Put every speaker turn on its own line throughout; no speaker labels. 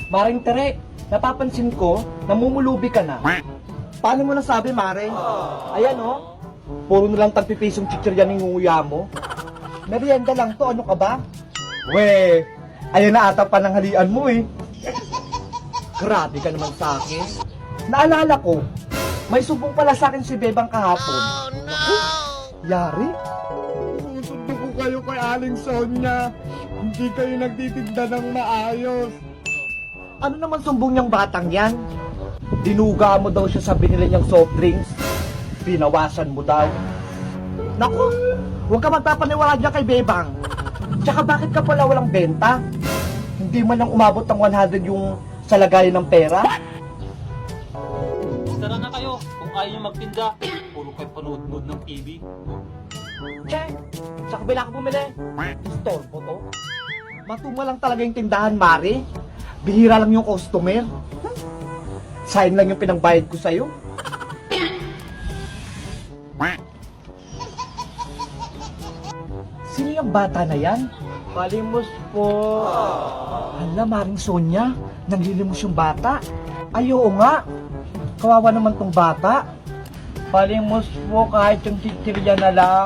Maring Tere, napapansin ko, namumulubi ka na. Paano mo nasabi, Mare? Ayan, oh. Puro na lang tagpipisong chichirya ng nguya mo. Merienda lang to, ano ka ba? We, ayan na ata pananghalian mo eh. Grabe ka naman sa akin. Naalala ko, may sumbong pala sa akin si Bebang kahapon. Oh, no! Yari?
Sundo ko kayo kay Aling Sonia. Hindi kayo nagtitinda ng maayos.
Ano naman sumbong niyang batang yan? Dinuga mo daw siya sa binili niyang soft drinks. Pinawasan mo daw. Naku, huwag ka magpapaniwala dyan kay Bebang. Tsaka bakit ka pala walang benta? Hindi man lang umabot ng 100 yung sa lagayan ng pera?
Tara na kayo, kung ayaw nyo magtinda, puro kayo panood-nood ng TV.
Che, sa kabila ka bumili. Istorbo to. Matuma lang talaga yung tindahan, Mari. Bihira lang yung customer. Sayang lang yung pinangbayad ko sa'yo. Sino yung bata na yan? Palimos po. Hala, Maring Sonia, nanglilimos yung bata. Ay, oo nga. Kawawa naman tong bata. Palimos po kahit yung chichirya na lang.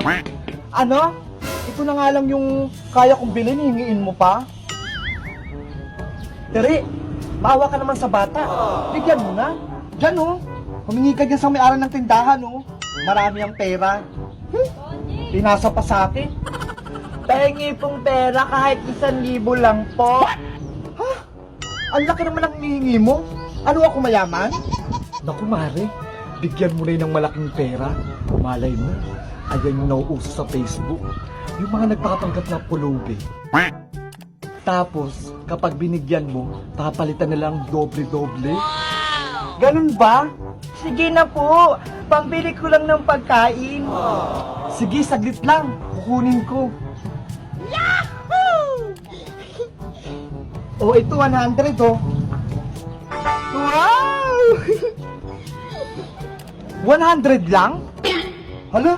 Ano? Ito na nga lang yung kaya kong bilhin, hingiin mo pa? Tere, maawa ka naman sa bata. Bigyan mo na. Diyan oh. Humingi ka dyan sa may-ari ng tindahan oh. Marami ang pera. Pinasa pa sa akin. Pahingi pong pera kahit 1,000 lang po. Ha? Ang laki naman ang hihingi mo. Ano ako mayaman? Naku Mare, bigyan mo rin ng malaking pera. Malay mo, ayan yung nauuso sa Facebook. Yung mga nagpapatanggap na pulubi. Tapos, kapag binigyan mo, papalitan na lang doble-doble. Ganun ba? Sige na po, pambili ko lang ng pagkain. Sige, saglit lang, kukunin ko. Yahoo! Oh, ito 100 oh. Wow! 100 lang? Hala?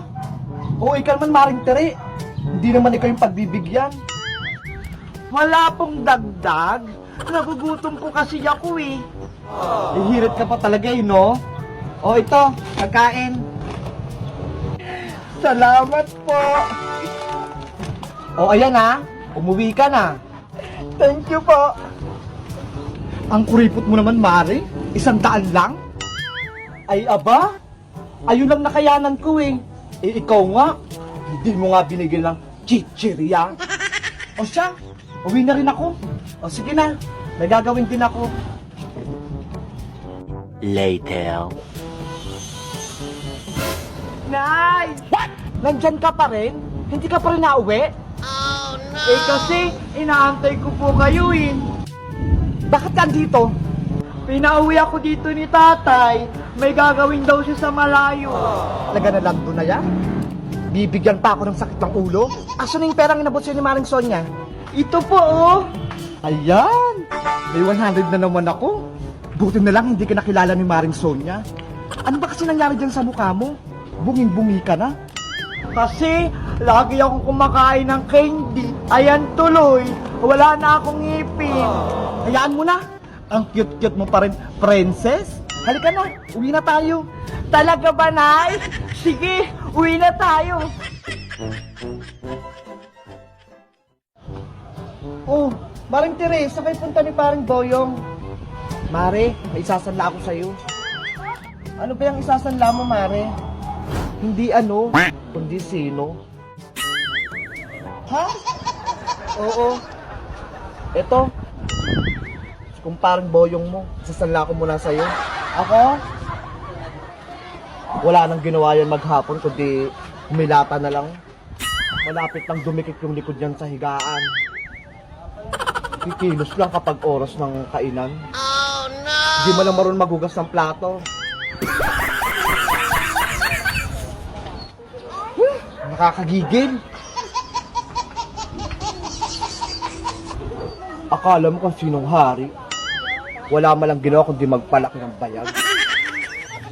Oo, ikaw naman Maring Tere. Hindi naman ikaw yung pagbibigyan. Wala pong dagdag. Nagugutom po kasi ako eh. Ihirit ka pa talaga eh, no? O ito, pagkain. Salamat po. O ayan ha, umuwi ka na. Thank you po. Ang kuripot mo naman, Mare. 100 lang? Ay aba, ayun lang nakayanan ko eh. Eh ikaw nga, hindi mo nga binigyan ng chichirya. O siya, uwi na rin ako. O sige na, may gagawin din ako.
Later.
Nay! What? Nandyan ka pa rin? Hindi ka pa rin nauwi? Oh no! Eh kasi, inaantay ko po kayo eh. Bakit ka dito? Pinauwi ako dito ni tatay. May gagawin daw siya sa malayo. Talaga na lang doon na yan? Bibigyan pa ako ng sakit ng ulo? Asan yung perang inabot siya ni Maring Sonia? Ito po oh! Ayan! May 100 na naman ako. Buti na lang hindi ka nakilala ni Maring Sonia. Ano ba kasi nangyari dyan sa mukha mo? Bunging-bungi ka na? Kasi lagi akong kumakain ng candy. Ayan tuloy, wala na akong ngipin. Hayaan mo na. Ang cute-cute mo pa rin, princess. Halika na, uwi na tayo. Talaga ba, Nay? Sige, uwi na tayo. Oh, Maring Tere, saan kayo punta ni Paring Boyong? Mare, may isasanla ako sa'yo. Ano ba yung isasanla mo, Mare? Hindi ano, kundi sino. Ha? Oo. Ito. Kung parang boyong mo, sasanla ko muna sa'yo. Ako? Wala nang ginawa yan maghapon, kundi humilata na lang. Malapit lang dumikit yung likod niyan sa higaan. Kikilos lang kapag oras ng kainan. Oh no! Di mo lang marunong maghugas ng plato. Nakakagigil. Akala mo kung sinong hari. Wala man lang ginawa kundi magpalaki ng bayag.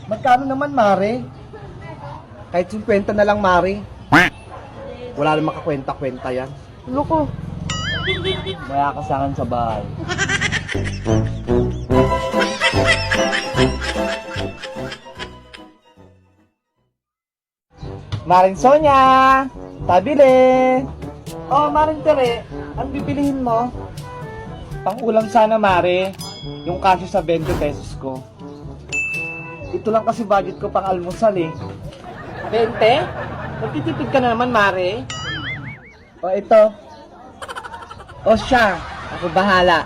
Magkano naman, Mare? Kahit 50 na lang, Mare. Wala namang makakwenta-kwenta yan. Loko. Maya ka sa akin sa bahay. Maring Sonia! Tabili! Oh, Maring Tere, ang bibilihin mo? Pang-ulam sana, Mare. Yung kasyo sa 20 pesos ko. Ito lang kasi budget ko pang almusal eh. 20? Magtitipid ka na naman, Mare. O, ito. O siya, ako bahala.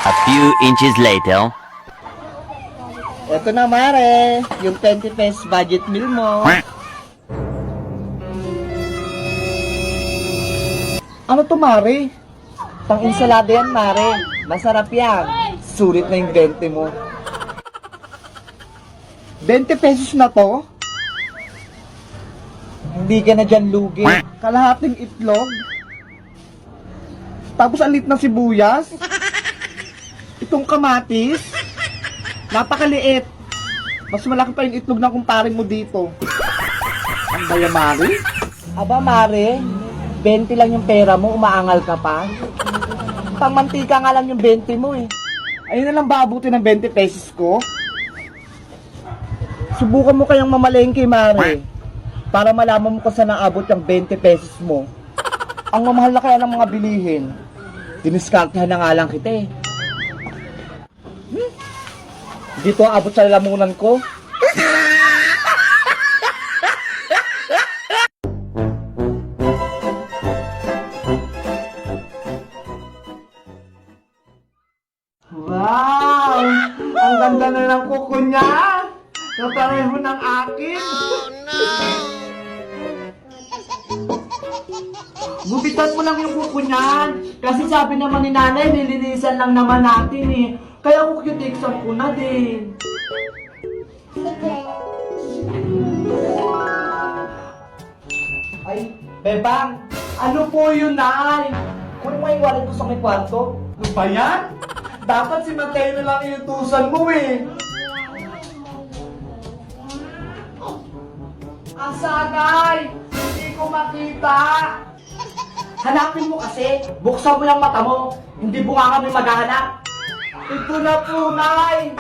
A few inches later.
Ito na, Mare. Yung 20 pesos budget meal mo. Ano to, Mare? Pang-insalada yan, Mare. Masarap yan. Sulit na yung 20 mo. 20 pesos na to? Hindi ka na dyan lugi. Kalahating itlog. Tapos alit ng sibuyas. Itong kamatis. Napakaliit. Mas malaki pa yung itlog na kumparin mo dito. Ang baya, Mare? Aba, Mare, 20 lang yung pera mo, umaangal ka pa. Pangmantika nga lang yung 20 mo eh. Ayun na lang ba abutin ng 20 pesos ko? Subukan mo kayang mamalengke, Mare. Para malaman mo kung saan naabot yung 20 pesos mo. Ang mamahal na kaya ng mga bilihin. Diniskartehan na nga lang kita eh. Dito abot sa lamunan ko. Wow! Ang ganda na ng kuko niya! Kapareho ng akin! Oh no! Gupitan mo lang yung kuko niyan! Kasi sabi naman ni nanay, nilinisan lang naman natin eh. Kaya kukitiksan ko na din. Ay, Bebang! Ano po yun, Nay? Kung may wallet ko sa may kwarto. Ano ba yan? Dapat si Mateo na lang iutusan mo eh. Asanay! Hindi ko makita! Hanapin mo kasi. Buksan mo yung mata mo. Hindi bunga kami maghahanap. Ito na po, Nay!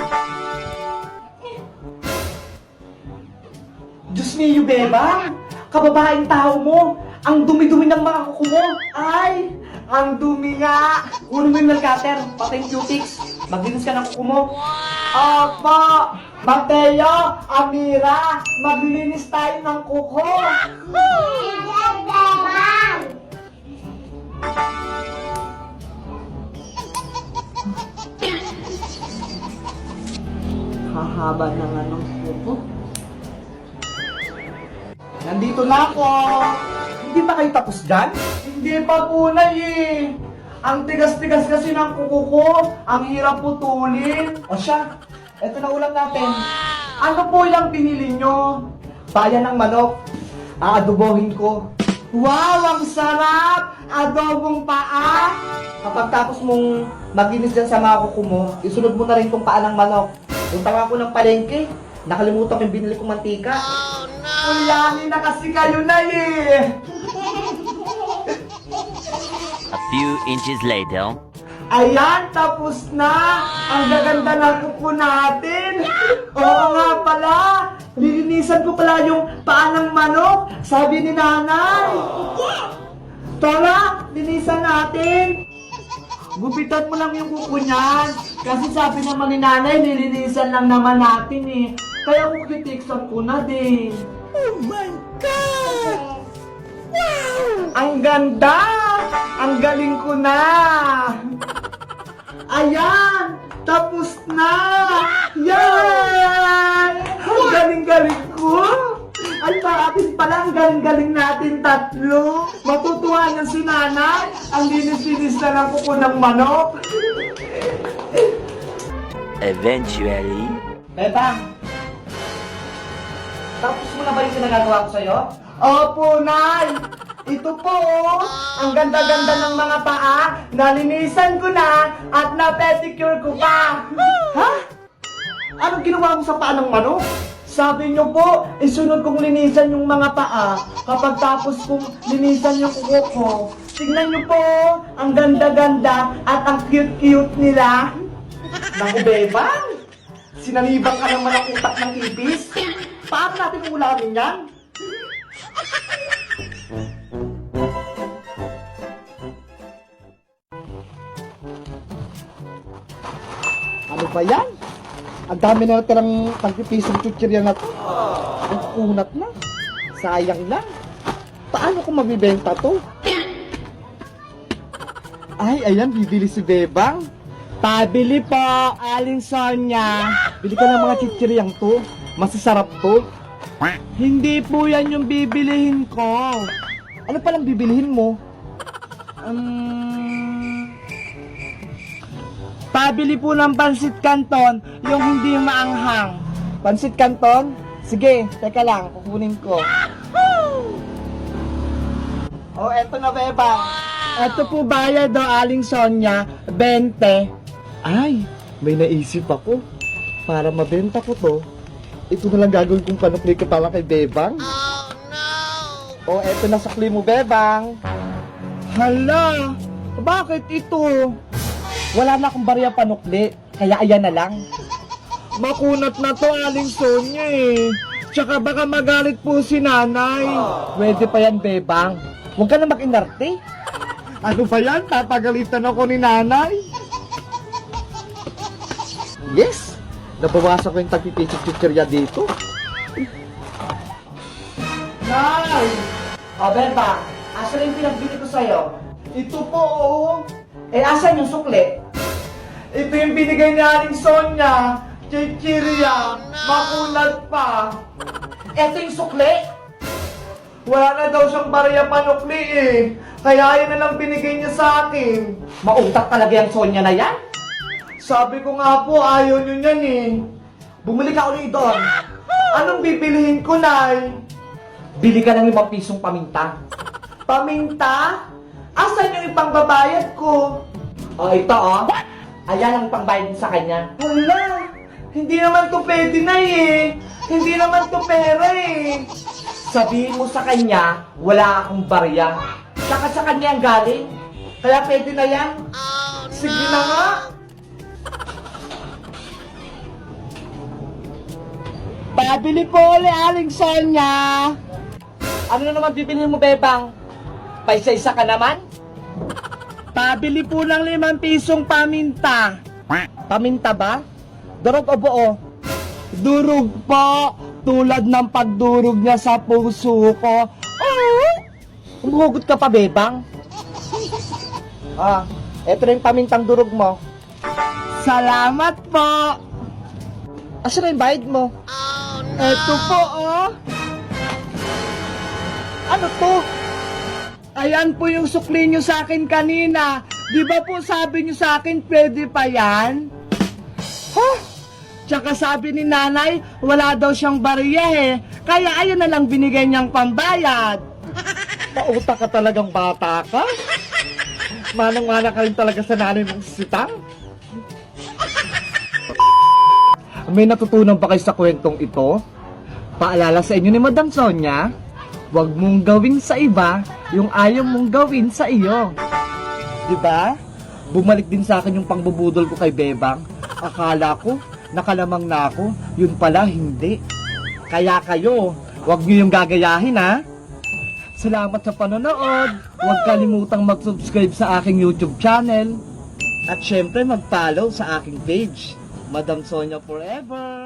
Diyos niyo, Bebang! Kababaeng tao mo! Ang dumi-dumi ng mga kuko mo! Ay! Ang dumi nga! Kunin mo yung cutter, pati yung cutics. Maglinis ka ng kuko mo. Opo! Mateo! Amira! Maglinis tayo ng kuko! Hahaba ng anong kuko. Nandito na ako! Hindi ba kayo tapos dyan? Hindi pa po, Nay eh. Ang tigas-tigas kasi ng kuko ko. Ang hirap putulin. O siya, eto na ulam natin. Ano po yung pinili nyo? Bayan ng manok. Aadobohin ko. Wow, ang sarap! Adobong paa! Kapag tapos mong maginis dyan sa mga kuko mo, isunod mo na rin tong paa ng manok. Punta nga ako ng palengke. Nakalimutan ko yung binili kong mantika. Oh no! Ulangin na kasi kayo, Nay eh!
A few inches later.
Ayan, tapos na! Ang gaganda ng kuko natin! Oo nga pala! Lilinisan ko pala yung paa ng manok! Sabi ni nanay! Tara, linisan natin! Gupitan mo lang yung kuko niyan! Kasi sabi naman ni nanay, nilinisan lang naman natin eh! Kaya kukitiksan ko na din! Oh my God! Wow! Ang ganda! Ang galing ko na! Ayan! Tapos na! Yan! Ang galing-galing ko! Ay, atin pala, ang galing-galing natin tatlo! Matutuwa niya si nanay! Ang linis-linis na ng kuko ng manok!
Eventually.
Bebang! Tapos mo na ba yung sinagagawa ko sa'yo? Opo, Nay! Ito po, oh, ang ganda-ganda ng mga paa, nalinisan ko na at na-pedicure ko pa. Ha? Anong ginawa mo sa paa ng manok? Sabi nyo po, isunod kong linisan yung mga paa. Kapag tapos kong linisan yung kuko ko, tingnan nyo po, ang ganda-ganda at ang cute-cute nila. Naku, Bebang, sinanibang ka naman ang utak ng ipis. Paano natin ulamin yan? Ano ba yan? Ang dami na natirang pagpipisong chuchirya na to. Ang kunat na. Sayang lang. Paano ko mabibenta to? Ay, ayan, bibili si Bebang. Pabili po, Aling Sonia. Bili ka ng mga chichiryang to. Masasarap to. Hindi po yan yung bibilihin ko. Ano palang bibilihin mo? Pabili po ng pansit canton, yung hindi maanghang. Pansit canton? Sige, teka lang, kukunin ko. Oh, eto na, Bebang. Eto po bayad, Aling Sonia, 20. Ay, may naisip ako. Para mabenta ko to, ito na lang gagawin kong panukli ka pala kay Bebang. Oh, no! Oh, eto na sukli mo, Bebang. Hala, bakit ito? Wala na akong barya panukli, kaya ayan na lang. Makunat na to, Aling Sonia eh. Tsaka baka magalit po si nanay. Pwede pa yan, Bebang. Huwag ka na mag-inarte. Ano ba yan? Papagalitan ako ni nanay. Yes! Nabawasan ko yung tagpipichik-chichirya dito. Nay! O, Bebang, asa rin pinagbili ko sa'yo? Ito po, oo. Eh, asan yung sukli? Ito yung binigay ni Aling Sonia. Chichirya. Makunat pa. Ito yung sukli. Wala na daw siyang barya panukli eh. Kaya yun na lang binigay niya sa akin. Mautak talaga yung Sonia na yan. Sabi ko nga po, ayaw nyo yan eh. Bumili ka ulit doon. Anong bibilihin ko, Nay? Bili ka ng 5 pisong paminta. Paminta? Asan yung ipangbabayad ko? O, ito o. Ayan ang pangbayad mo sa kanya. Hala, hindi naman to pwede na eh. Hindi naman to pera eh. Sabihin mo sa kanya, wala akong barya. Saka sa kanya ang galing. Kaya pwede na yan. Sige na nga. Pabili po ulit, Aling Sonia. Ano na naman bibilhin mo, Bebang? Paisa-isa ka naman? Pabili po ng 5 pisong paminta. Paminta ba? Durog o buo? Durog po. Tulad ng pagdurog niya sa puso ko. Umuhugot ka pa, Bebang? Eto na yung pamintang durog mo. Salamat po. Asa na yung bayad mo? Eto po, oh. Ano to? Ayan po yung sukli nyo sa akin kanina. Di ba po sabi nyo sa akin, pwede pa yan? Huh? Tsaka sabi ni nanay, wala daw siyang barya eh. Kaya ayun na lang binigay niyang pambayad. Pautak ka talagang bata ka? Manang-mana ka rin talaga sa nanay mong sitang? May natutunan ba kayo sa kwentong ito? Paalala sa inyo ni Madam Sonia, huwag mong gawin sa iba yung ayaw mong gawin sa iyo. Diba? Bumalik din sa akin yung pangbubudol ko kay Bebang. Akala ko, nakalamang na ako. Yun pala, hindi. Kaya kayo, huwag nyo yung gagayahin ha. Salamat sa panonood. Huwag kalimutang mag-subscribe sa aking YouTube channel. At syempre mag-follow sa aking page. Madam Sonia Forever!